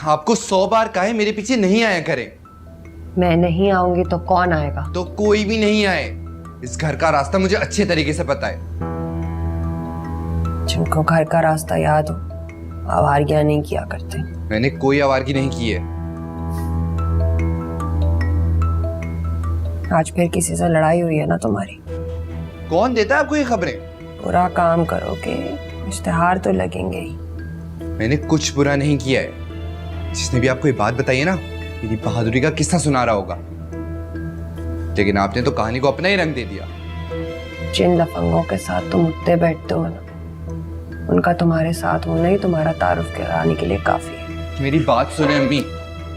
आपको 100 बार कहा है मेरे पीछे नहीं आया करें। मैं नहीं आऊंगी तो कौन आएगा? तो कोई भी नहीं आए। इस घर का रास्ता मुझे अच्छे तरीके से पता है। जिनको घर का रास्ता याद हो आवारगियां नहीं किया करते। मैंने कोई आवारगी नहीं की है। आज फिर किसी से लड़ाई हुई है ना तुम्हारी? कौन देता है आपको ये खबरें? बुरा काम करोगे इश्तिहार तो लगेंगे ही। मैंने कुछ बुरा नहीं किया है। जिसने भी आपको ये बात बताई है ना, मेरी बहादुरी का किस्सा सुना रहा होगा, लेकिन आपने तो कहानी को अपना ही रंग दे दिया। जिन लफंगों के साथ तुम उठते बैठते हो ना, उनका तुम्हारे साथ होना ही तुम्हारा तारुफ कराने के लिए काफी है। मेरी बात सुने अम्मी,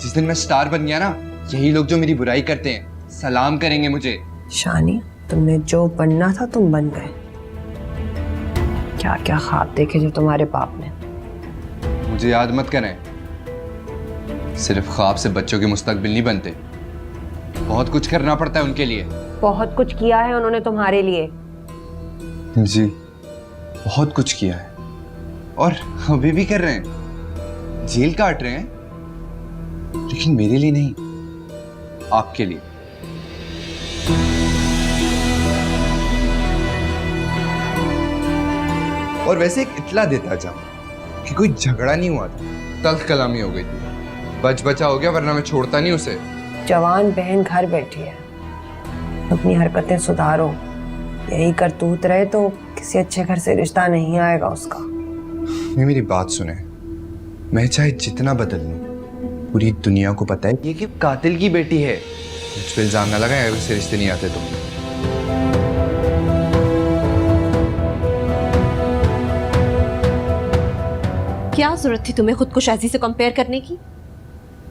जिस दिन मैं स्टार बन गया ना, यही लोग जो मेरी बुराई करते हैं सलाम करेंगे मुझे। शानी, तुमने जो बनना था तुम बन गए। क्या क्या ख्वाब देखे जो तुम्हारे बाप ने। मुझे याद मत करें। सिर्फ ख्वाब से बच्चों के मुस्तकबिल नहीं बनते, बहुत कुछ करना पड़ता है उनके लिए। बहुत कुछ किया है उन्होंने तुम्हारे लिए। जी, बहुत कुछ किया है और अभी भी कर रहे हैं। जेल काट रहे हैं, लेकिन मेरे लिए नहीं, आपके लिए। और वैसे एक इत्ला देता जाऊं कि कोई झगड़ा नहीं हुआ था, तल्ख कलामी हो गई थी। बच बचा हो गया, वरना मैं छोड़ता नहीं उसे। जवान बहन घर बैठी है, अपनी हरकतें सुधारो। यही करतूत रहे तो किसी अच्छे घर से रिश्ता नहीं आएगा उसका। मेरी बात सुने, मैं चाहे जितना बदल लूं, पूरी दुनिया को पता है ये कि कातिल की बेटी है। मुझ पे इल्जाम ना लगाए अगर से रिश्ते नहीं आते तो। क्या जरूरत थी तुम्हें खुद को शाजी से कंपेयर करने की?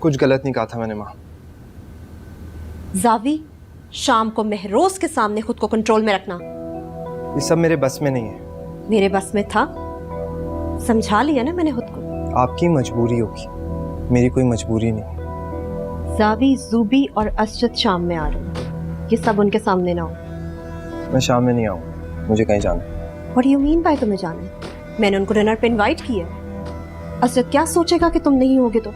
कुछ गलत नहीं कहा था मैंने माँ। जावी, शाम को महरोज के सामने खुद को कंट्रोल में रखना। ये सब मेरे बस में नहीं है। मेरे बस में था, समझा लिया ना मैंने खुद को। आपकी मजबूरी होगी, मेरी कोई मजबूरी नहीं। जावी, जूबी और असजद शाम में आ रहे हैं, ये सब उनके सामने ना हो। मैं शाम में नहीं आऊँगा, मुझे कहीं जाना है। What do you mean by तुम्हें जाना है? मैंने उनको डिनर पे इनवाइट किया। असजद क्या सोचेगा कि तुम नहीं होगे तो?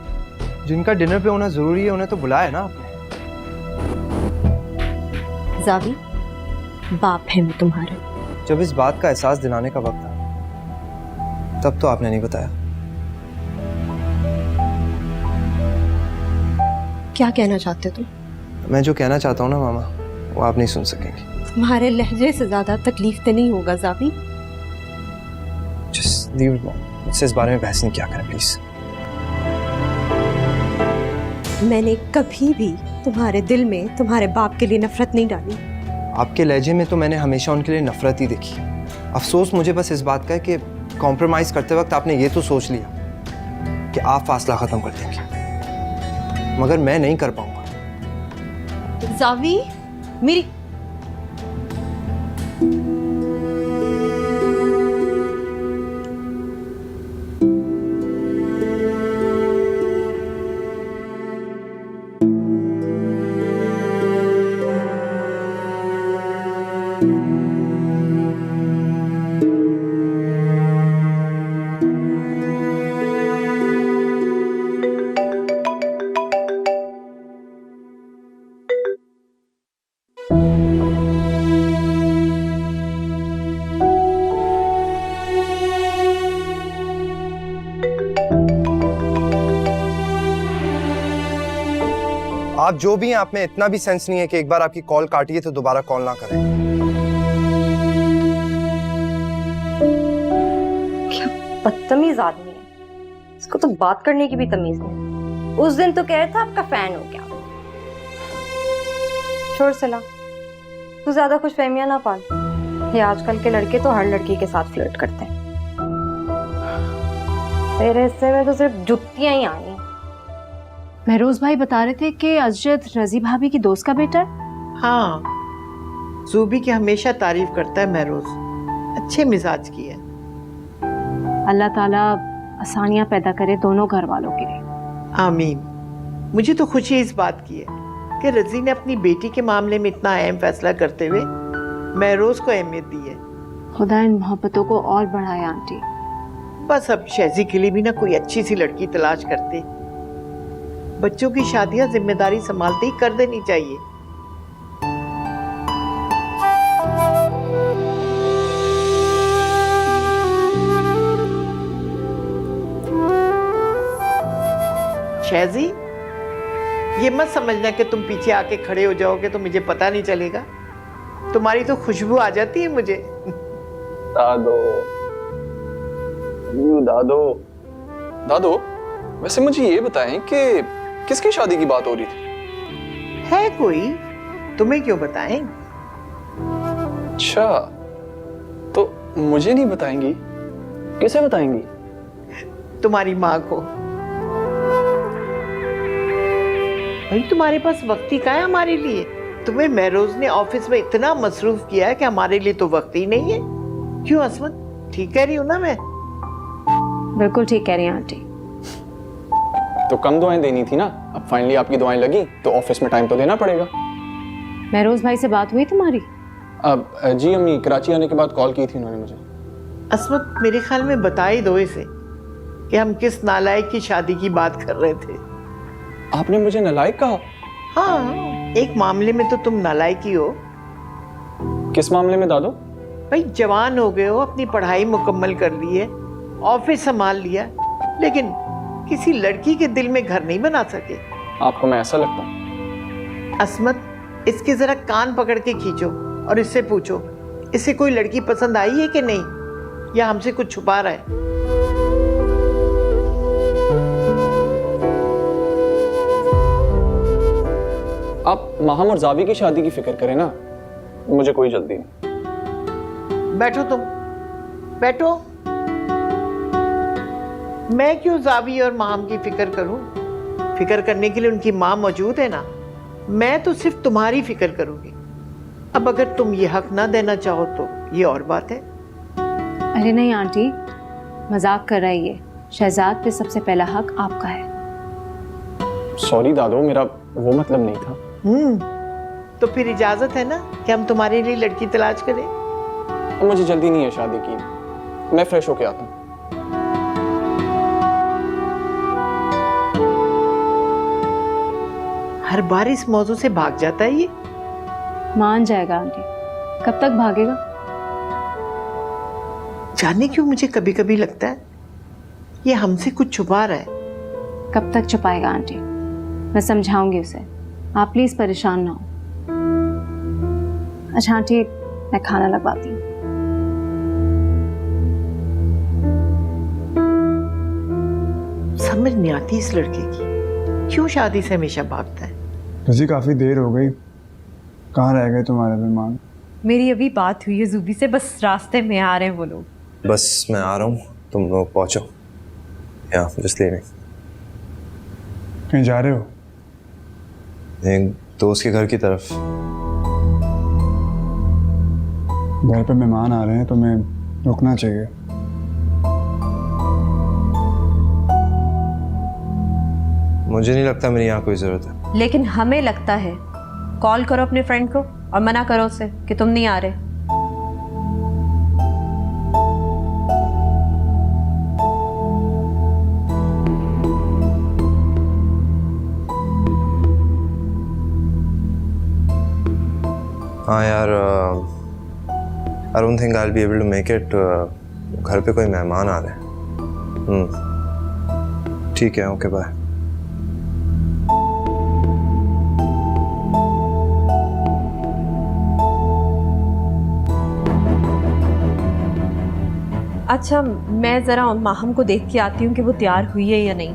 जिनका डिनर पे होना जरूरी है उन्हें तो बुलाया ना आपने। जावी, बाप है मैं तुम्हारे। जब इस बात का एहसास दिलाने का वक्त था, तब तो आपने नहीं बताया। क्या कहना चाहते हो तुम? मैं जो कहना चाहता हूँ ना मामा, वो आप नहीं सुन सकेंगे। तुम्हारे लहजे से ज्यादा तकलीफ तो नहीं होगा Xavi? Just leave it, Mom. मुझसे इस बारे में बहस नहीं किया करें प्लीज। मैंने कभी भी तुम्हारे दिल में तुम्हारे बाप के लिए नफरत नहीं डाली। आपके लहजे में तो मैंने हमेशा उनके लिए नफरत ही देखी। अफसोस मुझे बस इस बात का है कि कॉम्प्रोमाइज करते वक्त आपने ये तो सोच लिया कि आप फासला खत्म कर देंगे, मगर मैं नहीं कर पाऊंगा। जावी, मेरी आप जो भी हैं, आप में इतना भी सेंस नहीं है कि एक बार आपकी कॉल काटिए तो दोबारा कॉल ना करें। क्या बदतमीज आदमी है, इसको तो बात करने की भी तमीज नहीं। उस दिन तो कह रहा था आपका फैन हो गया। छोड़ सला, तू ज्यादा खुश फहमियां ना पाल। ये आजकल के लड़के तो हर लड़की के साथ फ्लर्ट करते हैं। तेरे हिस्से में तो सिर्फ जुत्तियां ही आनी। महरोज भाई बता रहे थे कि असजद रजी भाभी की दोस्त का बेटा है। हाँ, जूबी की हमेशा तारीफ करता है महरोज, अच्छे मिजाज की है। अल्लाह ताला आसानियां पैदा करे दोनों घर वालों के लिए। आमीन। मुझे तो खुशी इस बात की है कि रजी ने अपनी बेटी के मामले में इतना अहम फैसला करते हुए महरोज को अहमियत दी है। खुदा इन मोहब्बतों को और बढ़ाए आंटी। बस अब शहजी के लिए भी ना कोई अच्छी सी लड़की तलाश करते बच्चों की शादियां जिम्मेदारी संभालते ही कर देनी चाहिए। शहजी, ये मत समझना कि तुम पीछे आके खड़े हो जाओगे तो मुझे पता नहीं चलेगा। तुम्हारी तो खुशबू आ जाती है मुझे। दादो, दादो, दादो, वैसे मुझे ये बताएं कि किसकी शादी की बात हो रही थी? है कोई? तुम्हें क्यों बताएं? अच्छा, तो मुझे नहीं बताएंगी, किसे बताएंगी? तुम्हारी माँ को। भाई तुम्हारे पास वक्त ही कहाँ है हमारे लिए? तुम्हें महरोज ने ऑफिस में इतना मसरूफ किया है कि हमारे लिए तो वक्त ही नहीं है। क्यों असमत, ठीक कह रही हूँ ना मैं? बिल्कुल ठीक कह रही हैं आंटी। तो कम दुआएं देनी थी ना, अब फाइनली आपकी दुआएं लगी तो ऑफिस में टाइम तो देना पड़ेगा। महरोज भाई से बात हुई तुम्हारी? अब जी अम्मी, कराची आने के बाद कॉल की थी उन्होंने मुझे। असमत, मेरे ख्याल में बता ही दो इसे कि हम किस नालायक की शादी की बात कर रहे थे। आपने मुझे नालायक कहा? हाँ, एक मामले में तो तुम नालायक ही हो। किस मामले में दादो? भाई जवान हो गए हो, अपनी पढ़ाई मुकम्मल कर ली है, ऑफिस संभाल लिया, लेकिन किसी लड़की के दिल में घर नहीं बना सके। आपको मैं ऐसा लगता हूँ? असमत, इसके जरा कान पकड़ के खींचो और इससे पूछो, इसे कोई लड़की पसंद आई है कि नहीं, या हमसे कुछ छुपा रहा है? आप माहम और जावी की शादी की फिक्र करें ना, मुझे कोई जल्दी नहीं। बैठो तुम, बैठो। मैं क्यों जावी और माम की फिक्र करूं? फिक्र करने के लिए उनकी माँ मौजूद है ना। मैं तो सिर्फ तुम्हारी फिक्र करूंगी। अब अगर तुम ये हक ना देना चाहो तो ये और बात है। अरे नहीं आंटी, मजाक कर रही है। शहजाद पे सबसे पहला हक आपका है। सॉरी दादो, मेरा वो मतलब नहीं था। तो फिर इजाजत है ना कि हम तुम्हारे लिए लड़की तलाश करें? मुझे जल्दी नहीं है शादी की, मैं फ्रेश होके आता हूँ। हर बार इस मौजू से भाग जाता है ये। मान जाएगा आंटी, कब तक भागेगा? जाने क्यों मुझे कभी कभी लगता है ये हमसे कुछ छुपा रहा है। कब तक छुपाएगा आंटी? मैं समझाऊंगी उसे, आप प्लीज परेशान ना हो। अच्छा आंटी, मैं खाना लगवाती हूँ। समझ नहीं आती इस लड़के की, क्यों शादी से हमेशा भागता है। रजी काफ़ी देर हो गई, कहाँ रह गए तुम्हारे मेहमान? मेरी अभी बात हुई है जूबी से, बस रास्ते में आ रहे हैं वो लोग। बस मैं आ रहा हूँ, तुम लोग पहुँचो। या जस्ट लीविंग। कहीं जा रहे हो? एक दोस्त के घर की तरफ। घर पे मेहमान आ रहे हैं, तुम्हें रुकना चाहिए। मुझे नहीं लगता मेरी यहाँ कोई ज़रूरत है। लेकिन हमें लगता है। कॉल करो अपने फ्रेंड को और मना करो उसे कि तुम नहीं आ रहे। हाँ यार, I don't think I will be able to make it. घर पे कोई मेहमान आ रहे हैं। ठीक है, ओके बाय। अच्छा, मैं ज़रा माहम को देख के आती हूँ कि वो तैयार हुई है या नहीं।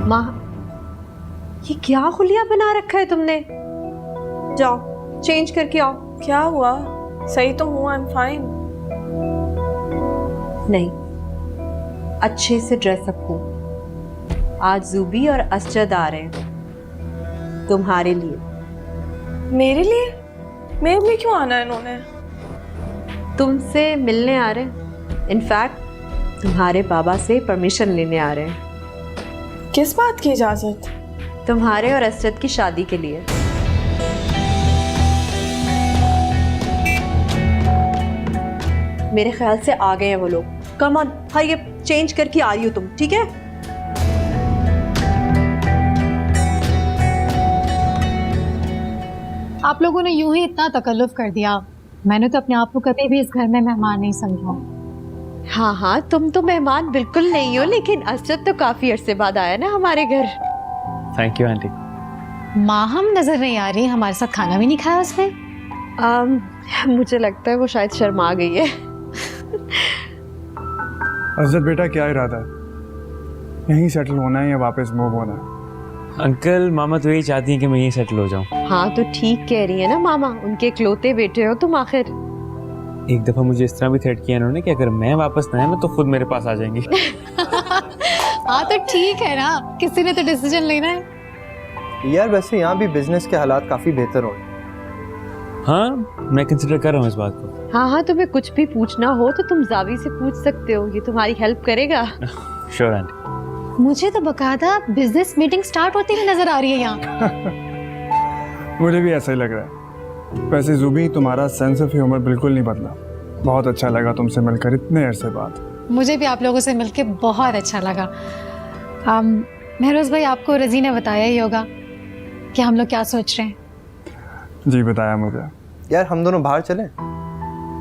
माह, ये क्या हुलिया बना रखा है तुमने? जाओ चेंज करके आओ। क्या हुआ? सही तो हूँ, आई एम फाइन। नहीं, अच्छे से ड्रेसअप हो। आज जूबी और असजद आ रहे हैं तुम्हारे लिए। मेरे लिए? मेरे लिए क्यों आना है इन्होंने? तुमसे मिलने आ रहे हैं। इनफैक्ट तुम्हारे बाबा से परमिशन लेने आ रहे हैं। किस बात की इजाजत? तुम्हारे और असजद की शादी के लिए। मेरे ख्याल से आ गए हैं वो लोग। कम ऑन, हाँ ये चेंज करके आ रही हो तुम, ठीक है? आप लोगों ने यूं ही इतना तकल्लुफ कर दिया। मैंने तो अपने आप को कभी भी इस घर में मेहमान नहीं समझा। हाँ हाँ, तुम तो मेहमान बिल्कुल नहीं हो, लेकिन असद तो काफी अरसे बाद आया ना हमारे घर। Thank you aunty. माहम नजर नहीं आ रही, हमारे साथ खाना भी नहीं खाया उसने। मुझे लगता है वो शायद शर्मा गई है। अजद बेटा, क्या इरादा है? यहीं सेटल होना है या वापस मूव होना है? अंकल मामा तो यही चाहती हैं कि मैं यहीं सेटल हो जाऊं। हाँ तो ठीक कह रही है ना मामा, उनके इकलौते बेटे हो तुम आखिर। एक दफा मुझे इस तरह भी थ्रेट किया इन्होंने कि अगर मैं वापस ना आया ना तो खुद मेरे पास आ जाएंगी। हाँ तो ठीक है ना, किसी ने तो डिसीजन लेना है। यार वैसे यहाँ भी बिजनेस के हालात काफी बेहतर हो गए। हाँ मैं कंसिडर कर रहा हूँ इस बात को। हाँ हाँ, तुम्हें कुछ भी पूछना हो तो तुम जावी से पूछ सकते हो, ये तुम्हारी हेल्प करेगा। Sure aunty. मुझे तो बकायदा बिजनेस मीटिंग स्टार्ट होती हुई नजर आ रही है यहाँ। मुझे भी ऐसा ही लग रहा है। वैसे जुबी, तुम्हारा सेंस ऑफ ह्यूमर बिल्कुल नहीं बदला। बहुत अच्छा लगा तुमसे मिलकर इतने अरसे बाद। मुझे भी आप लोगों से मिलके बहुत अच्छा लगा। महरोज भाई, आपको रजी ने बताया ही होगा कि हम लोग क्या सोच रहे हैं। जी बताया मुझे। यार हम दोनों बाहर चलें?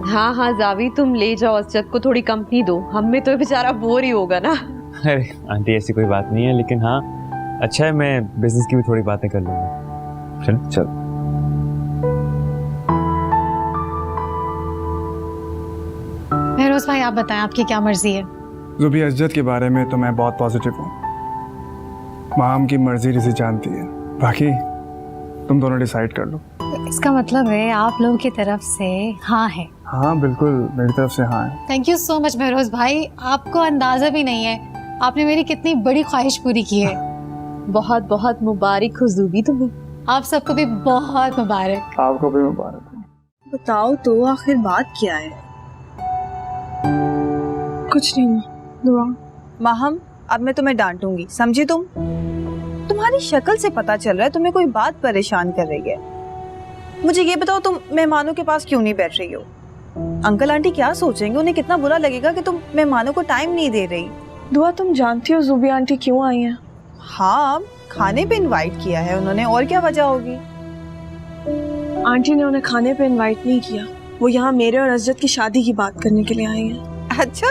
हाँ हाँ जावी, तुम ले जाओ असद को, थोड़ी कंपनी दो, हमें तो बेचारा बोर ही होगा ना। अरे आंटी ऐसी कोई बात नहीं है, लेकिन हाँ अच्छा है मैं बिजनेस की भी थोड़ी बातें कर लूँगा। चल चल। महरोज भाई, आप बताएं आपकी क्या मर्जी है। जुबी, अजद के बारे में तो मैं बहुत पॉजिटिव हूँ। माम की मर्जी रिजी जानती है, बाकी तुम दोनों डिसाइड कर लो। इसका मतलब है आप लोगों की तरफ से हाँ है? हाँ बिल्कुल, मेरी तरफ से हाँ है। Thank you so much Mehroz भाई, आपको अंदाजा भी नहीं है आपने मेरी कितनी बड़ी ख्वाहिश पूरी की है। बहुत बहुत मुबारक हो जुबी तुम्हें। आप सबको भी बहुत मुबारक। आपको भी मुबारक। बताओ तो आखिर बात क्या है? कुछ नहीं दुआ। माहम, अब मैं तुम्हें डांटूंगी, समझी तुम? तुम्हारी शक्ल से पता चल रहा है तुम्हें कोई बात परेशान कर रही है। मुझे ये बताओ, तुम मेहमानों के पास क्यों नहीं बैठ रही हो? अंकल आंटी क्या सोचेंगे? उन्हें कितना बुरा लगेगा कि तुम मेहमानों को टाइम नहीं दे रही। दुआ, तुम जानती हो जुबी आंटी क्यों आई हैं? हाँ, खाने पे इनवाइट किया है उन्होंने, और क्या वजह होगी? आंटी ने उन्हें खाने पे इनवाइट नहीं किया, वो यहाँ मेरे और अजद की शादी की बात करने के लिए आई हैं। अच्छा,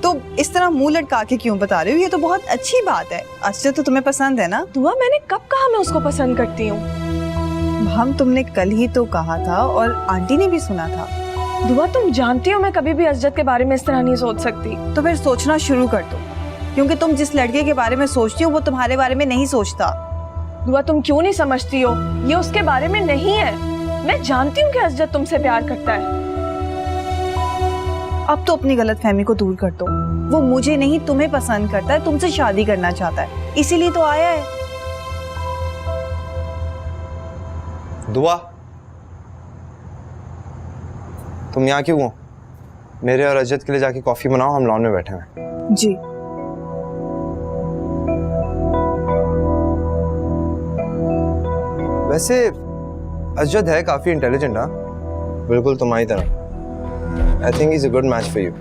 तो इस तरह मुंह लटका के क्यों बता रही हो? ये तो बहुत अच्छी बात है। अजद तो तुम्हें पसंद है ना? दुआ, मैंने कब कहा मैं उसको पसंद करती हूँ? हम तुमने कल ही तो कहा था और आंटी ने भी सुना था। दुआ, तुम जानती हो मैं कभी भी अजद के बारे में इस तरह नहीं सोच सकती। तो फिर सोचना शुरू कर दो, क्योंकि तुम जिस लड़के के बारे में सोचती हो वो तुम्हारे बारे में नहीं सोचता। दुआ, तुम क्यों नहीं समझती हो? ये उसके बारे में नहीं है। मैं जानती हूँ कि अजद तुमसे प्यार करता है। अब तो अपनी गलतफहमी को दूर कर दो। वो मुझे नहीं, तुम्हें पसंद करता है, तुमसे शादी करना चाहता है, इसीलिए तो आया है। दुआ, तुम यहाँ क्यों हो? मेरे और अजद के लिए जाके कॉफी बनाओ, हम लॉन में बैठे हैं। जी। वैसे अजद है काफी इंटेलिजेंट। हाँ बिल्कुल तुम्हारी तरह। I think he's a good match for you.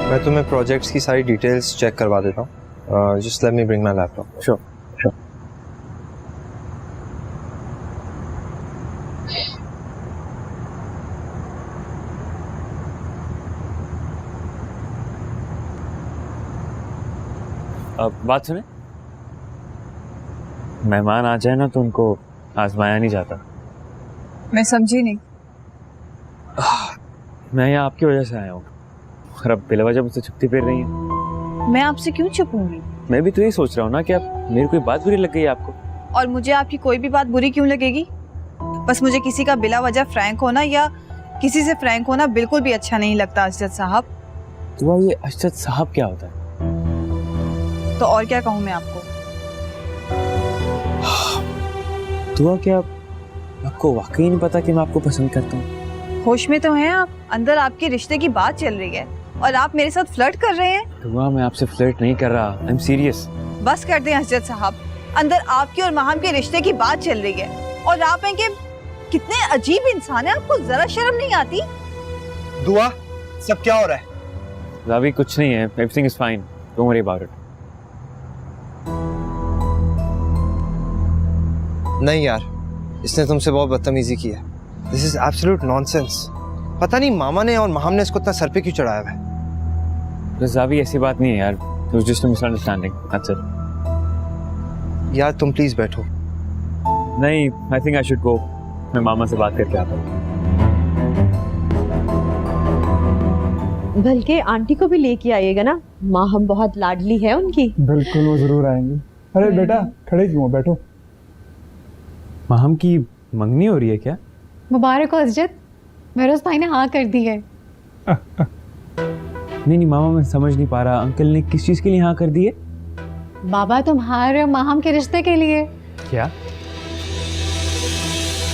मैं तुम्हें प्रोजेक्ट्स की सारी डिटेल्स चेक करवा देता हूँ। Just let me bring my laptop. Sure. अब बात सुने, मेहमान आ जाए ना तो उनको आजमाया नहीं जाता। मैं समझी नहीं। मैं यहाँ आपकी वजह से आया हूँ और अब बिलवजह मुझसे छुपती फिर रही है। मैं आपसे क्यों छुपूंगी? मैं भी तो यही सोच रहा हूँ ना कि अब मेरी कोई बात बुरी लग गई आपको। और मुझे आपकी कोई भी बात बुरी क्यों लगेगी? बस मुझे किसी का बिला वजह फ्रैंक होना या किसी से फ्रैंक होना बिल्कुल भी अच्छा नहीं लगता अजद साहब। तो ये अजद साहब क्या होता है? तो और क्या कहूँ मैं आपको? दुआ, क्या आपको वाकई नहीं पता कि मैं आपको पसंद करता हूँ? होश में तो हैं आप? अंदर आपके रिश्ते की बात चल रही है। और आप मेरे साथ फ्लर्ट कर रहे हैं? दुआ, मैं आपसे फ्लर्ट नहीं कर रहा, आई एम सीरियस। बस कर दें हजरत साहब, अंदर आपकी और माहम के रिश्ते की बात चल रही है और आप हैं कि कितने अजीब इंसान है, आपको जरा शर्म नहीं आती? दुआ, सब क्या हो रहा है? ज़ावी कुछ नहीं है, everything is fine, don't worry about it. नहीं यार, इसने तुमसे बहुत बदतमीजी की है। This is absolute nonsense. पता नहीं मामा ने और माहम ने इसको इतना सर पे क्यों चढ़ाया है। तो ज़ावी ऐसी बात नहीं है यार, it was just a misunderstanding, that's it. यार तुम प्लीज बैठो। नहीं, I think I should go, मैं मामा से बात करके आता हूँ। बल्कि आंटी को भी लेके आइएगा ना, माँ हम बहुत लाडली है उनकी। बिल्कुल, वो जरूर आएंगे। अरे बेटा, खड़े क्यों हो, बैठो। माहम की मंगनी हो रही है क्या? मुबारक हो अजत, मेरोज भाई ने हाँ कर दी है। नहीं मामा, मैं समझ नहीं पा रहा, अंकल ने किस चीज़ के लिए हाँ कर दी है? बाबा तुम्हारे माहम के रिश्ते के लिए। क्या?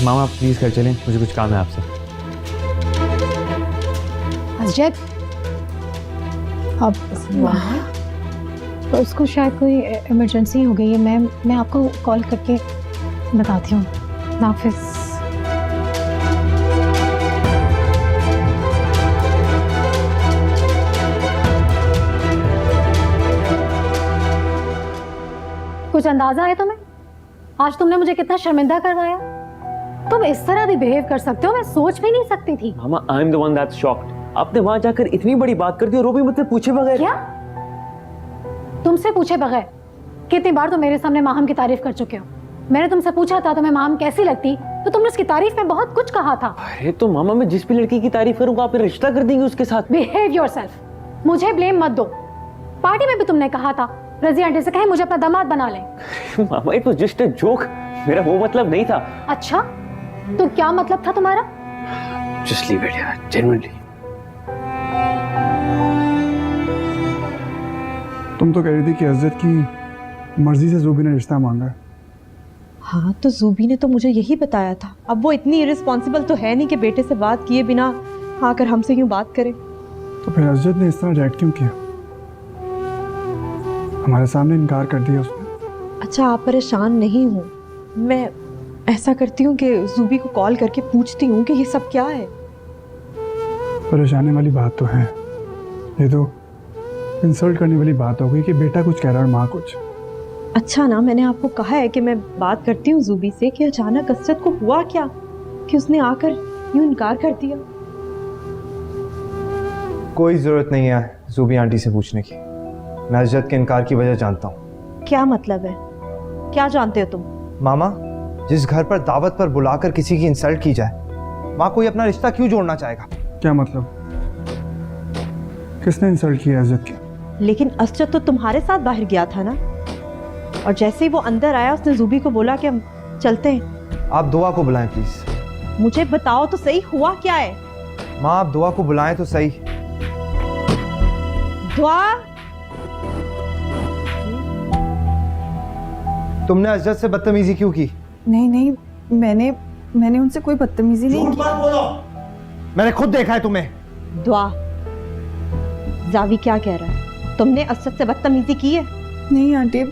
मामा प्लीज कर चलें, मुझे कुछ काम है आपसे। अजत, अब तो उसको शायद कोई इमरजेंसी हो गई है, मैं आपको कॉल करके बताती हूँ। नाफिस। कुछ अंदाजा है तुम्हें? आज तुमने मुझे कितना शर्मिंदा करवाया। तुम इस तरह भी बिहेव कर सकते हो, मैं सोच भी नहीं सकती थी। मामा, I am the one that's shocked. आपने वहां जाकर इतनी बड़ी बात कर दी और वो भी मुझसे पूछे बगैर। क्या? तुमसे पूछे बगैर? कितनी बार तुम मेरे सामने माहम की तारीफ कर चुके हो। मैंने तुमसे पूछा था तुम्हें माहम कैसी लगती, तो तुमने उसकी तारीफ में बहुत कुछ कहा था। अरे तो मामा, मैं जिस भी लड़की की तारीफ करूंगा आप रिश्ता कर देंगे उसके साथ। बिहेव योरसेल्फ, मुझे ब्लेम मत दो। पार्टी में भी तुमने कहा था रजी आंटी से कहे मुझे अपना दामाद बना ले। मामा, it was just a joke, मेरा वो मतलब नहीं था। अच्छा, तो क्या मतलब था तुम्हारा? जस्ट लीव इट यार, जेन्युइनली। तुम तो कह रही थी कि अज़्ज़त की मर्जी से ज़ूबी ने रिश्ता मांगा। हाँ, तो ज़ूबी ने तो मुझे यही बताया था। अब वो इतनी इरिस्पॉन्सिबल तो है नहीं कि बेटे से बात किए बिना आकर हमसे यूं बात करे। तो फिर अज़्ज़त ने इस तरह रिएक्ट क्यों किया? हमारे सामने इनकार कर दिया उसने। अच्छा, आप परेशान नहीं हो, मैं ऐसा करती हूँ कि ज़ूबी को कॉल करके पूछती हूँ कि ये सब क्या है। परेशानी वाली बात तो है, ये तो इंसल्ट करने वाली बात हो गई कि बेटा कुछ कह रहा है और माँ कुछ। अच्छा ना, मैंने आपको कहा है कि मैं बात करती हूँ ज़ूबी से कि अचानक असद को हुआ क्या कि उसने आकर यूं इनकार कर दिया। कोई जरूरत नहीं है ज़ूबी आंटी से पूछने की, मैं अज़्ज़त के इनकार की वजह जानता हूँ। क्या मतलब है? क्या जानते हो तुम? मामा, जिस घर पर दावत पर बुलाकर किसी की इंसल्ट की जाए, माँ कोई अपना रिश्ता क्यों जोड़ना चाहेगा? क्या मतलब? किसने इंसल्ट किया अज़्ज़त की? लेकिन असद तो तुम्हारे साथ बाहर गया था ना, और जैसे ही वो अंदर आया उसने ज़ूबी को बोला कि हम चलते हैं। आप दुआ को बुलाएं प्लीज। मुझे बताओ तो सही, हुआ क्या है? माँ, आप दुआ को बुलाएं तो सही। दुआ, तुमने अज़्ज़त से बदतमीजी क्यों की? नहीं, मैंने उनसे कोई बदतमीजी नहीं की। मैंने खुद देखा है तुम्हें। दुआ, ज़ावी क्या कह रहा है? तुमने असद से बदतमीजी की है? नहीं आंटी,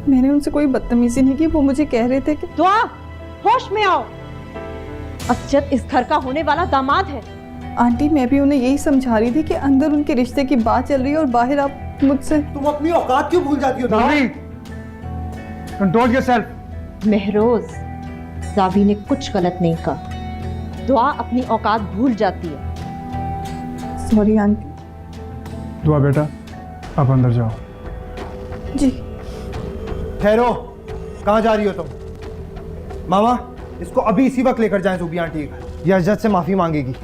मैंने उनसे कोई बदतमीजी नहीं की। वो मुझे कह रहे थे कि दुआ, होश में आओ, असद इस घर का होने वाला दामाद है। आंटी, मैं भी उन्हें यही समझा रही थी कि अंदर उनके रिश्ते की बात चल रही है और बाहर आप मुझसे। तुम अपनी औकात क्यों भूल जाती हो? Control yourself. महरोज, ज़ावी ने कुछ गलत नहीं कहा। दुआ अपनी औकात भूल जाती है। Sorry aunty. दुआ बेटा, आप अंदर जाओ। जी। ठहरो, कहाँ जा रही हो तुम? मामा, इसको अभी इसी वक्त लेकर जाएं ज़ूबी आंटी के घर। ये अज़्ज़त से माफ़ी मांगेगी।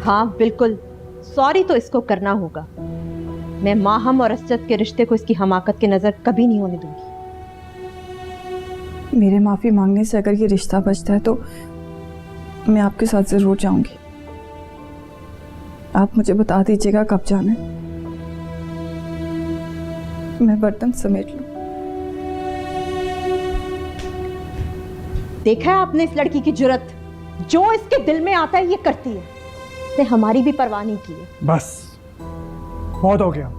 हाँ बिल्कुल, सॉरी तो इसको करना होगा। मैं माहम और असद के रिश्ते को इसकी हमाकत की नज़र कभी नहीं होने दूंगी। मेरे माफ़ी मांगने से अगर ये रिश्ता बचता है तो मैं आपके साथ ज़रूर जाऊंगी। आप मुझे बता दीजिएगा कब जाना है, मैं बर्तन समेट लूं। देखा है आपने इस लड़की की जुर्रत, जो इसके दिल में आता है ये करती है। इसने हमारी भी परवाह नहीं की है। बस बहुत हो गया,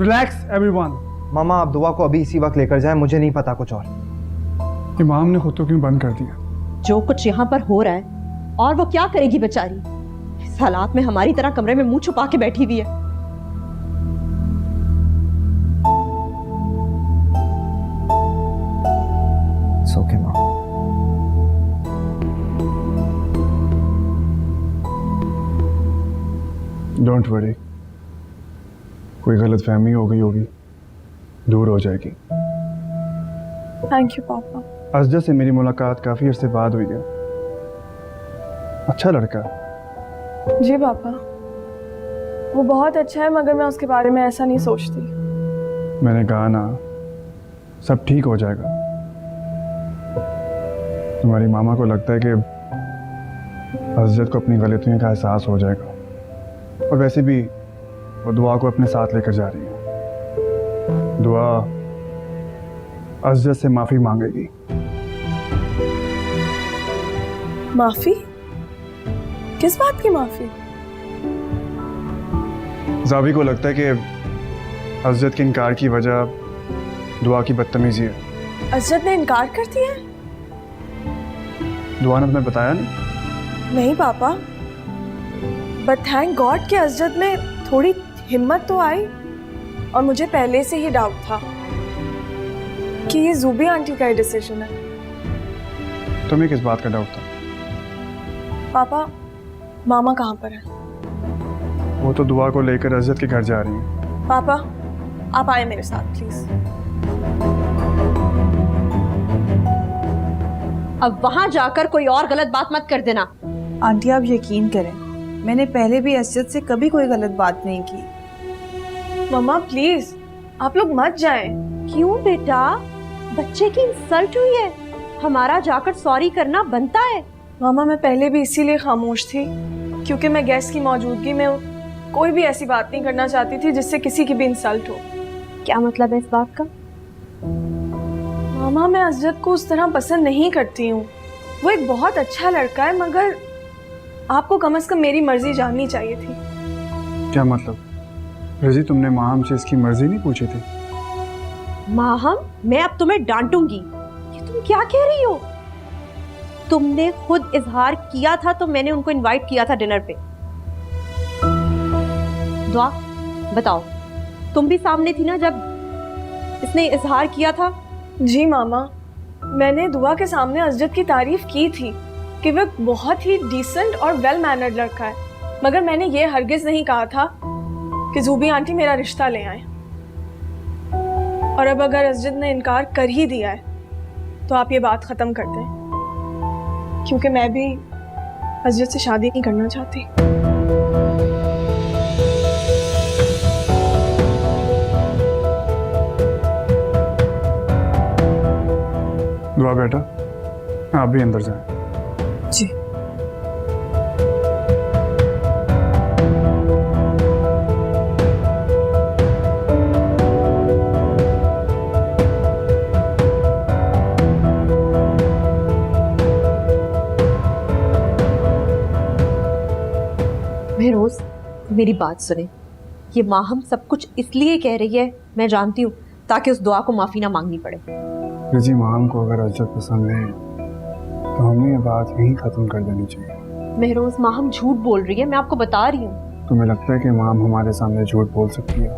रिलैक्स एवरीवन। मामा आप दुआ को अभी इसी वक्त लेकर जाएं, मुझे नहीं पता कुछ और। इमाम ने खुद तो क्यों बंद कर दिया? जो कुछ यहाँ पर हो रहा है और वो क्या करेगी बेचारी, इस हालात में हमारी तरह कमरे में मुंह छुपा के बैठी हुई है। ओके माँ। डोंट वरी, कोई गलत फहमी हो गई होगी, दूर हो जाएगी। थैंक यू पापा। असजद से मेरी मुलाकात काफ़ी अरसे बाद हुई है। अच्छा लड़का। जी पापा, वो बहुत अच्छा है, मगर मैं उसके बारे में ऐसा नहीं सोचती। मैंने कहा ना, सब ठीक हो जाएगा। तुम्हारी मामा को लगता है कि असजद को अपनी गलतियों का एहसास हो जाएगा, और वैसे भी वो दुआ को अपने साथ लेकर जा रही है। दुआ असजद से माफ़ी मांगेगी। माफी? किस बात की माफी? जावी को लगता है कि असजद के इनकार की वजह दुआ की बदतमीजी है। असजद ने इनकार कर दिया है? दुआ ने तुम्हें बताया नहीं? नहीं पापा, बट थैंक गॉड कि असजद में थोड़ी हिम्मत तो आई। और मुझे पहले से ही डाउट था कि ये ज़ूबी आंटी का ही डिसीजन है। तुम्हें किस बात का डाउट था? पापा, मामा कहाँ पर है? वो तो दुआ को लेकर असजद के घर जा रही है। पापा, आप आए मेरे साथ प्लीज। अब वहां जाकर कोई और गलत बात मत कर देना। आंटी आप यकीन करें, मैंने पहले भी असजद से कभी कोई गलत बात नहीं की। मम्मा प्लीज, आप लोग मत जाएं। क्यों बेटा, बच्चे की इंसल्ट हुई है, हमारा जाकर सॉरी करना बनता है। मामा मैं पहले भी इसीलिए खामोश थी क्योंकि मैं गेस्ट की मौजूदगी में कोई भी ऐसी बात नहीं करना चाहती थी जिससे किसी की भी इंसल्ट हो। क्या मतलब है इस बात का? मामा मैं असजद को उस तरह पसंद नहीं करती हूँ, वो एक बहुत अच्छा लड़का है, मगर आपको कम से कम मेरी मर्जी जाननी चाहिए थी। क्या मतलब? रजी, तुमने माहम से इसकी मर्जी नहीं पूछी थी? माहम, मैं अब तुम्हें डांटूंगी। ये तुम क्या कह रही हो? तुमने खुद इजहार किया था तो मैंने उनको इनवाइट किया था डिनर पे। दुआ बताओ, तुम भी सामने थी ना जब इसने इजहार किया था? जी मामा, मैंने दुआ के सामने असजद की तारीफ की थी कि वह बहुत ही डिसेंट और वेल मैनर्ड लड़का है, मगर मैंने ये हरगिज नहीं कहा था कि ज़ूबी आंटी मेरा रिश्ता ले आए। और अब अगर असजद ने इनकार कर ही दिया है तो आप ये बात ख़त्म कर दें, क्योंकि मैं भी असजद से शादी नहीं करना चाहती। दुआ बेटा, आप भी अंदर जाएं। जी। महरोज, मेरी बात सुने। ये माहम सब कुछ इसलिए कह रही है, मैं जानती हूँ, ताकि उस दुआ को माफी ना मांगनी पड़े। जी, माहम को अगर असजद पसंद है तो हमें ये बात यहीं खत्म कर देनी चाहिए। महरोज, माहम झूठ बोल रही है, मैं आपको बता रही हूँ। तुम्हें लगता है कि माहम हमारे सामने झूठ बोल सकती है?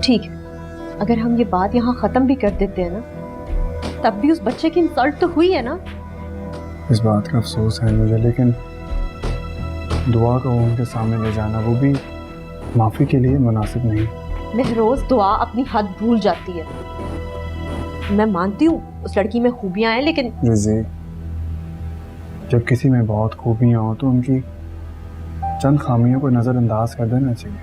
ठीक है, अगर हम ये बात यहाँ खत्म भी कर देते हैं ना, तब भी उस बच्चे की इंसल्ट तो हुई है ना। इस बात का अफसोस है मुझे, लेकिन दुआ को उनके सामने ले जाना वो भी माफी के लिए मुनासिब नहीं। महरोज, दुआ अपनी हद भूल जाती है। मैं मानती हूँ उस लड़की में खूबियां हैं, लेकिन जी, जब किसी में बहुत खूबियां हो तो उनकी चंद खामियों को नजरअंदाज कर देना चाहिए।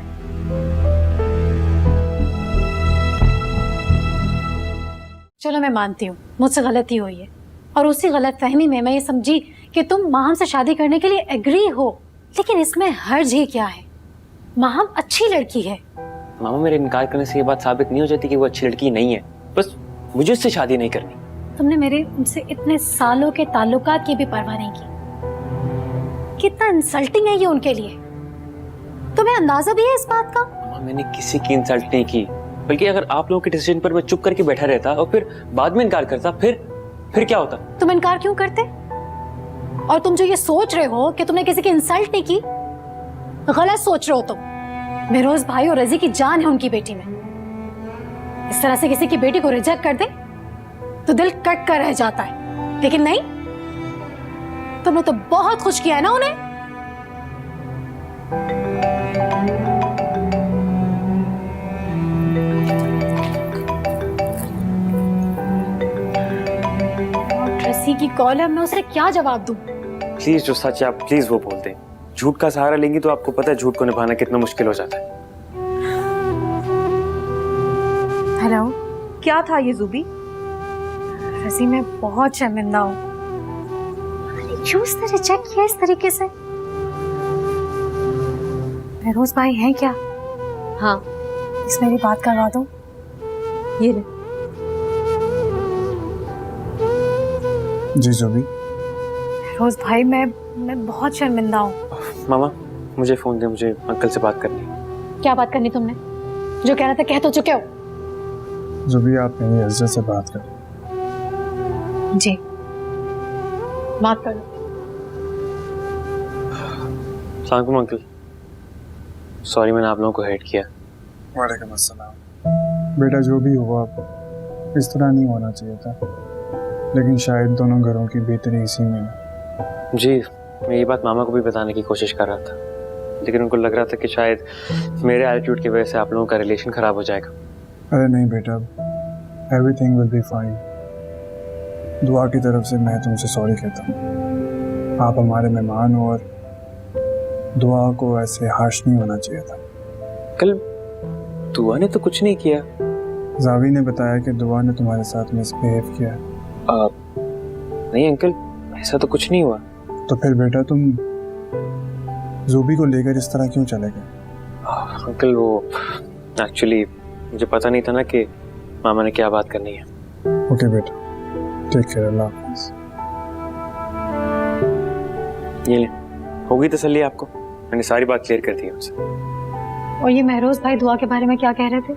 चलो मैं मानती हूँ मुझसे गलती हुई है, और उसी गलत फहमी में मैं ये समझी कि तुम माहम से शादी करने के लिए एग्री हो, लेकिन इसमें हर्ज ही क्या है? माहम अच्छी लड़की है। मामा, मेरे इनकार करने से ये बात साबित नहीं हो जाती कि वो अच्छी लड़की नहीं है, बस मुझे उससे शादी नहीं करनी। तुमने मेरे उनसे इतने सालों के ताल्लुकात की भी परवाह नहीं की। कितना इंसल्टिंग है ये उनके लिए। तुम्हें अंदाजा भी है इस बात का? मामा, मैंने किसी की इंसल्ट नहीं की, बल्कि अगर आप लोगों के डिसीजन पर मैं चुप करके बैठा रहता और फिर बाद में इनकार करता, फिर क्या होता? तुम इनकार क्यों करते? और तुम जो ये सोच रहे हो कि तुमने किसी की इंसल्ट नहीं की, गलत सोच रहे हो तुम। महरोज भाई और रजी की जान है उनकी बेटी में। इस तरह से किसी की बेटी को रिजेक्ट कर दे तो दिल कट कर रह जाता है, लेकिन नहीं, तुमने तो बहुत खुश किया है ना उन्हें। रसी की कॉल है, मैं उसे क्या जवाब दूं? प्लीज जो सच है आप प्लीज वो बोल दें। झूठ का सहारा लेंगी तो आपको पता है झूठ को निभाना कितना मुश्किल हो जाता है। हेलो, क्या था ये ज़ुबी? रसी मैं बहुत शर्मिंदा हूँ। क्यों उसने रिजेक्ट किया इस तरीके से? महरोज भाई हैं क्या? हाँ, इस मेरी बात करवा दो। ये ले। जी ज़ुबी। महरोज भाई मैं बहुत शर्मिंदा हूँ। मामा मुझे फोन दे, मुझे अंकल से बात करनी है। क्या बात करनी तुमने? जो कहना था कह तो चुके हो। ज़ुबी आप मेरी अज़्ज़त से बात करें। जी, बात करो। सलाम अंकल, सॉरी मैंने आप लोगों को हर्ट किया। वालेकुम अस्सलाम। बेटा जो भी हुआ इस तरह नहीं होना चाहिए था, लेकिन शायद दोनों घरों की बेहतरी इसी में है। जी, मैं ये बात मामा को भी बताने की कोशिश कर रहा था, लेकिन उनको लग रहा था कि शायद मेरे एटीट्यूड की वजह से आप लोगों का रिलेशन खराब हो जाएगा। अरे नहीं बेटा, एवरीथिंग विल बी फाइन। दुआ की तरफ से मैं तुमसे सॉरी कहता हूँ। आप हमारे मेहमान हो और दुआ को ऐसे हाश नहीं होना चाहिए था। कल दुआ ने तो कुछ नहीं किया। जावी ने बताया कि दुआ ने तुम्हारे साथ मिसबिहेव किया है। नहीं अंकल, ऐसा तो कुछ नहीं हुआ। तो फिर बेटा तुम ज़ुबी को लेकर इस तरह क्यों चले गए? अंकल वो एक्चुअली मुझे पता नहीं था ना कि मामा ने क्या बात करनी है। ओके बेटा, टेक केयर, अल्लाह हाफ़िज़। ये ले, होगी तसल्ली आपको? मैंने सारी बात क्लियर कर दी है उनसे। और ये महरोज भाई दुआ के बारे में क्या कह रहे थे?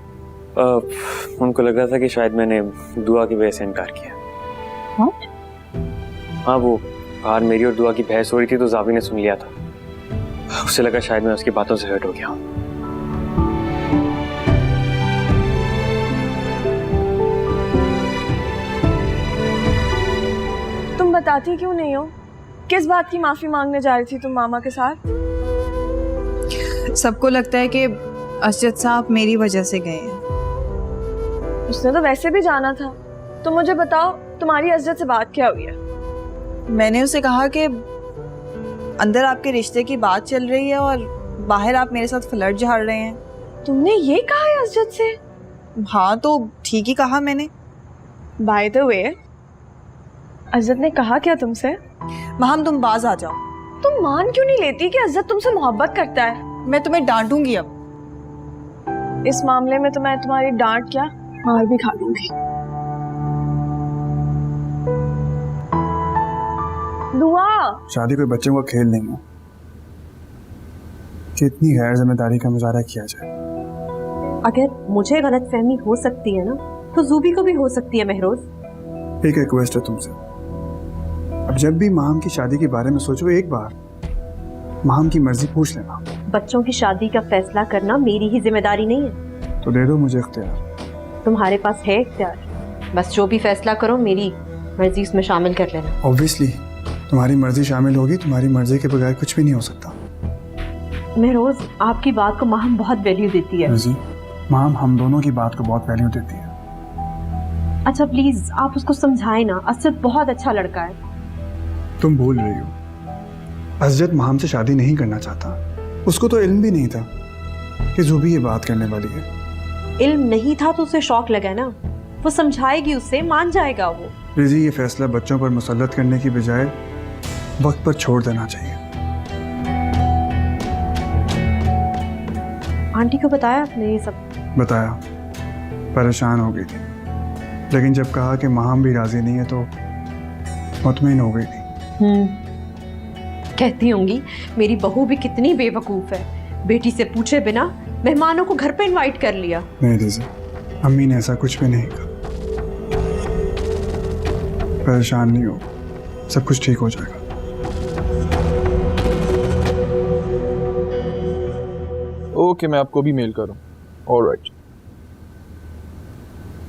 उनको लग रहा था कि शायद मैंने दुआ की वजह से इनकार किया। What? हाँ, वो बाहर मेरी और दुआ की बहस हो रही थी तो जावी ने सुन लिया था। उसे लगा शायद मैं उसकी बातों से हर्ट हो गया हूँ। तुम बताती क्यों नहीं हो? किस बात की माफी मांगने जा रही थी तुम मामा के साथ? सबको लगता है कि अशरत साहब मेरी वजह से गए हैं। उसने तो वैसे भी जाना था। तो मुझे बताओ तुम्हारी अशरत से बात क्या हुई है? मैंने उसे कहा कि अंदर आपके रिश्ते की बात चल रही है और बाहर आप मेरे साथ फ्लर्ट झाड़ रहे हैं। तुमने ये कहा है अशरत से? हाँ तो ठीक ही कहा मैंने। बाय द वे, अशरत ने कहा क्या तुमसे? महम तुम बाज आ जाओ। तुम मान क्यों नहीं लेती कि अशरत तुमसे मोहब्बत करता है? मैं तुम्हें डांटूंगी अब। इस मामले में तो मैं तुम्हारी डांट क्या मार भी खा लूंगी। दुआ, शादी कोई बच्चों का खेल नहीं है कि इतनी गैर जिम्मेदारी का मुजाहरा किया जाए। अगर मुझे गलत फहमी हो सकती है ना, तो ज़ुबी को भी हो सकती है महरोज। एक रिक्वेस्ट है तुमसे, अब जब भी माहम की शादी के बारे में सोचो एक बार माहम की मर्जी पूछ लेना। बच्चों की शादी का फैसला करना मेरी ही जिम्मेदारी नहीं है। तो दे दो मुझे इख्तियार। तुम्हारे पास है इख्तियार, बस जो भी फैसला करो मेरी मर्जी उसमें शामिल कर लेना। ऑब्वियसली तुम्हारी मर्जी शामिल होगी, तुम्हारी मर्जी के बगैर कुछ भी नहीं हो सकता। महरोज, आपकी बात को माहम बहुत वैल्यू देती है। जी, माहम हम दोनों की बात को बहुत वैल्यू देती है। अच्छा प्लीज आप उसको समझाएं ना, असद बहुत अच्छा लड़का है। तुम भूल रही हो, असजद माहम से शादी नहीं करना चाहता। उसको तो इल्म भी नहीं था कि ज़ुबी ये बात करने वाली है। इल्म नहीं था तो उसे शौक लगा ना, वो समझाएगी उसे, मान जाएगा वो। रिजी, ये फैसला बच्चों पर मुसल्लत करने की बजाय वक्त पर छोड़ देना चाहिए। आंटी को बताया आपने ये सब? बताया, परेशान हो गई थी, लेकिन जब कहा कि माहम भी राजी नहीं है तो मुतमईन हो गई थी। कहती होंगी मेरी बहू भी कितनी बेवकूफ़ है, बेटी से पूछे बिना मेहमानों को घर पे इनवाइट कर लिया। नहीं रिजा, अम्मी ने ऐसा कुछ भी नहीं कहा। परेशान नहीं हो, सब कुछ ठीक हो जाएगा। ओके, मैं आपको भी मेल करूँ। ऑलराइट।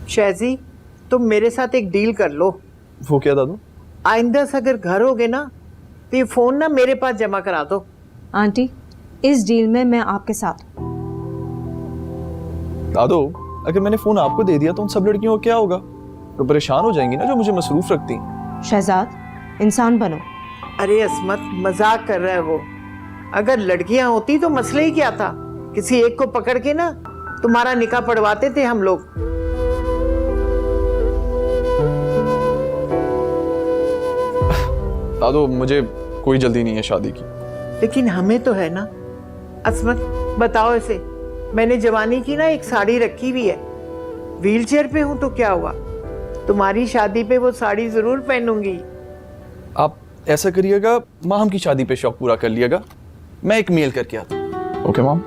शहजी, तुम मेरे साथ एक डील कर लो। वो क्या दादू? आइंदा से अगर घर होगे ना तो ये फोन ना मेरे पास जमा करा दो। आंटी, इस डील में मैं आपके साथ हूँ। दादू, अगर मैंने फोन आपको दे दिया तो उन सब लड़कियों को क्या होगा? तो परेशान हो जाएंगी ना, जो मुझे मसरूफ रखती। शहजाद, इंसान बनो। अरे अस्मत, मजाक कर रहा है वो। अगर लड़कियां होती तो मसले ही क्या था? किसी एक को पकड़ के ना तुम्हारा निकाह पढ़वाते थे हम लोग। दादू, मुझे कोई जल्दी नहीं है शादी की। लेकिन हमें तो है ना। अस्मत, बताओ इसे, मैंने जवानी की ना एक साड़ी रखी हुई है। व्हीलचेयर पे हूं तो क्या हुआ, तुम्हारी शादी पे वो साड़ी जरूर पहनूंगी। आप ऐसा करिएगा, माम की शादी पे शौक पूरा कर लिएगा। मैं एक मेल करके आता हूँ। ओके माम।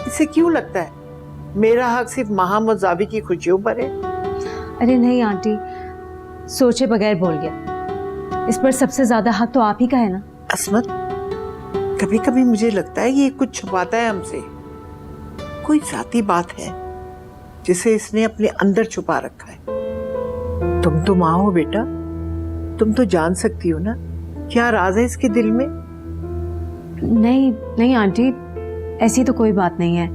इसे क्यों लगता है मेरा हक सिर्फ माहम और जावी की खुशियों पर है? अरे नहीं आंटी, सोचे बगैर बोल गया। इस पर सबसे ज्यादा हक तो आप ही का है ना। अस्मत, कभी कभी मुझे लगता है ये कुछ छुपाता है हमसे। कोई जाती बात है जिसे इसने अपने अंदर छुपा रखा है। तुम तो माँ हो बेटा, तुम तो जान सकती हो ना क्या राज है इसके दिल में। नहीं नहीं आंटी, ऐसी तो कोई बात नहीं है।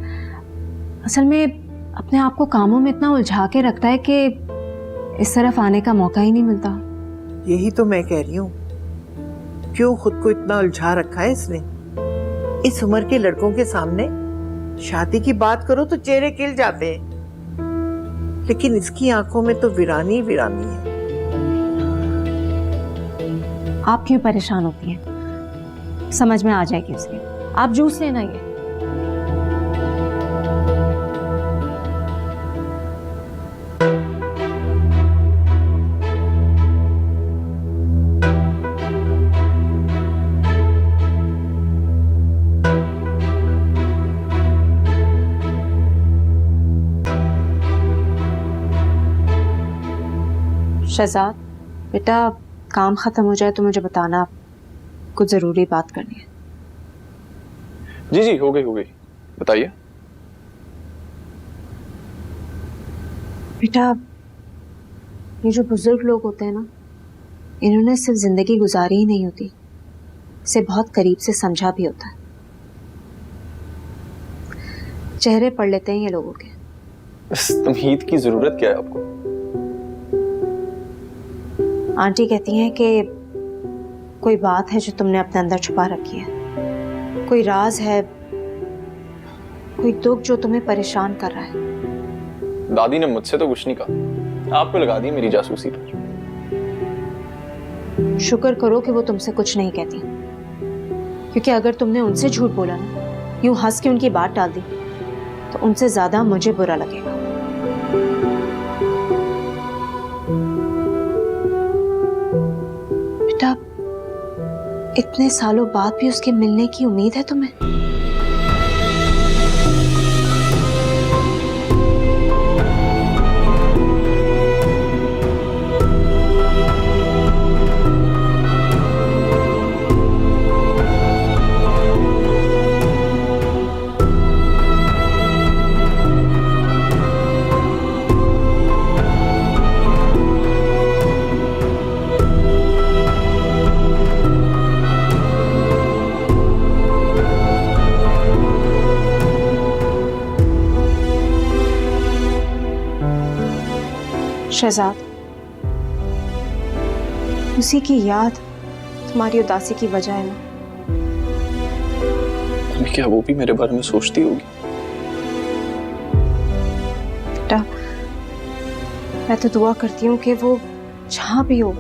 असल में अपने आप को कामों में इतना उलझा के रखता है कि इस तरफ आने का मौका ही नहीं मिलता। यही तो मैं कह रही हूँ, क्यों खुद को इतना उलझा रखा है इसने। इस उम्र के लड़कों के सामने शादी की बात करो तो चेहरे खिल जाते हैं, लेकिन इसकी आंखों में तो वीरानी वीरानी है। आप क्यों परेशान होती हैं? समझ में आ जाएगी उसके। आप जूस लेना ये। शहजाद, बेटा काम खत्म हो जाए तो मुझे बताना, कुछ जरूरी बात करनी है। जी जी, हो गई बताइए। बेटा, ये जो बुजुर्ग लोग होते हैं ना, इन्होंने सिर्फ जिंदगी गुजारी ही नहीं होती, इसे बहुत करीब से समझा भी होता है। चेहरे पढ़ लेते हैं ये लोगों के। इस तमहीद की जरूरत क्या है आपको? आंटी कहती हैं कि कोई बात है जो तुमने अपने अंदर छुपा रखी है, कोई राज है, कोई दुख जो तुम्हें परेशान कर रहा है। दादी ने मुझसे तो कुछ नहीं कहा, आपको लगा दी मेरी जासूसी पर। शुक्र करो कि वो तुमसे कुछ नहीं कहती, क्योंकि अगर तुमने उनसे झूठ बोला ना, यूं हंस के उनकी बात टाल दी, तो उनसे ज्यादा मुझे बुरा लगेगा। बेटा, इतने सालों बाद भी उसके मिलने की उम्मीद है तुम्हें? शहजाद, उसी की याद तुम्हारी उदासी की वजह है ना। अभी क्या वो भी मेरे बारे में सोचती होगी? बेटा, मैं तो दुआ करती हूँ कि वो जहाँ भी हो,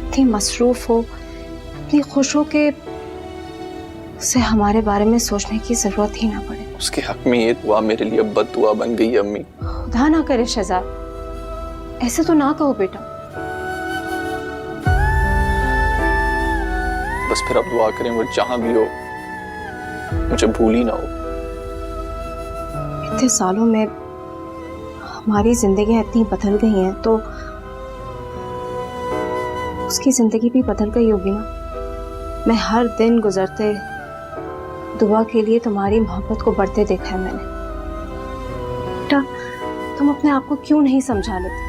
इतनी मसरूफ हो, इतनी खुश हो कि उसे हमारे बारे में सोचने की जरूरत ही ना पड़े। उसके हक में ये दुआ मेरे लिए बद दुआ बन गई है अम्मी। खुदा ना करे शहजाद, ऐसे तो ना कहो बेटा। बस फिर आप दुआ करें वो जहां भी हो मुझे भूल ही ना हो। इतने सालों में हमारी जिंदगियां इतनी बदल गई हैं तो उसकी जिंदगी भी बदल गई होगी ना। मैं हर दिन गुजरते दुआ के लिए तुम्हारी मोहब्बत को बढ़ते देखा है मैंने। बेटा, तुम अपने आप को क्यों नहीं समझा लेते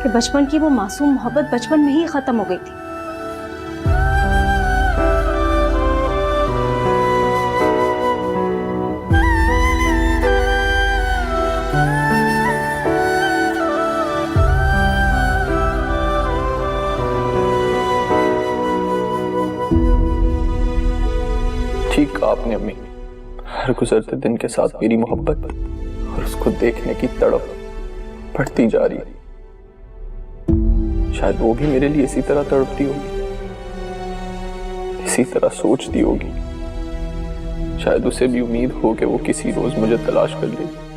कि बचपन की वो मासूम मोहब्बत बचपन में ही खत्म हो गई थी। ठीक कहा आपने अम्मी, हर गुजरते दिन के साथ मेरी मोहब्बत और उसको देखने की तड़प बढ़ती जा रही है। शायद वो भी मेरे लिए इसी तरह तड़पती होगी, इसी तरह सोचती होगी। शायद उसे भी उम्मीद हो कि वो किसी रोज मुझे तलाश कर लेगी।